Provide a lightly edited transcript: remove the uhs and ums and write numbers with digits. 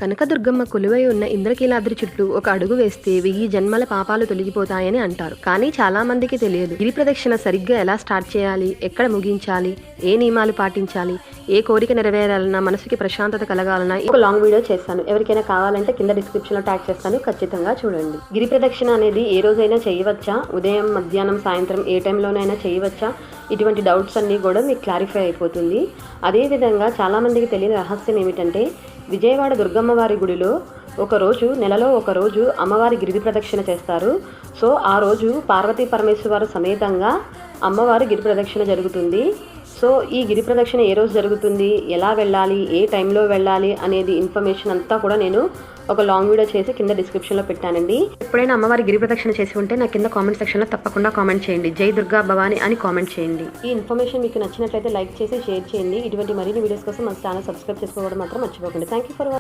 కనకదుర్గమ్మ కొలువై ఉన్న ఇంద్రకీలాద్రి చుట్టూ ఒక అడుగు వేస్తే 1000 జన్మల పాపాలు తొలగిపోతాయని అంటారు. కానీ చాలా మందికి తెలియదు. గిరి ప్రదక్షిణ సరిగ్గా ఎలా స్టార్ట్ చేయాలి, ఎక్కడ ముగించాలి, ఏ నియమాలు పాటించాలి, ఏ కోరిక నెరవేరాలన్నా, మనసుకి ప్రశాంతత కలగాలన్నా ఒక లాంగ్ వీడియో చేస్తాను. ఎవరికైనా కావాలంటే కింద డిస్క్రిప్షన్ లో ట్యాగ్ చేస్తాను, ఖచ్చితంగా చూడండి. గిరి ప్రదక్షిణ అనేది ఏ రోజైనా చేయవచ్చా, ఉదయం మధ్యాహ్నం సాయంత్రం ఏ టైంలోనైనా చేయవచ్చా, ఇటువంటి డౌట్స్ అన్నీ కూడా మీకు క్లారిఫై అయిపోతుంది. అదేవిధంగా చాలామందికి తెలియని రహస్యం ఏమిటంటే, విజయవాడ దుర్గమ్మవారి గుడిలో నెలలో ఒక రోజు అమ్మవారి గిరి ప్రదక్షిణ చేస్తారు. సో ఆ రోజు పార్వతీ పరమేశ్వర సమేతంగా అమ్మవారి గిరి ప్రదక్షిణ జరుగుతుంది. సో ఈ గిరి ప్రదక్షిణ ఏ రోజు జరుగుతుంది, ఎలా వెళ్ళాలి, ఏ టైంలో వెళ్ళాలి అనేది ఇన్ఫర్మేషన్ అంతా కూడా నేను ఒక లాంగ్ వీడియో చేసి కింద డిస్క్రిప్షన్లో పెట్టానండి. ఎప్పుడైనా అమ్మవారి గిరి ప్రదక్షిణ చేసి ఉంటే నా కింద కామెంట్ సెక్షన్లో తప్పకుండా కామెంట్ చేయండి. జై దుర్గా భవాని అని కామెంట్ చేయండి. ఈ ఇన్ఫర్మేషన్ మీకు నచ్చినట్లయితే లైక్ చేసి షేర్ చేయండి. ఇటువంటి మరిన్ని వీడియోస్ కోసం మన ఛానల్ సబ్స్క్రైబ్ చేసుకోవడం మాత్రం మర్చిపోకండి. Thank you for watching.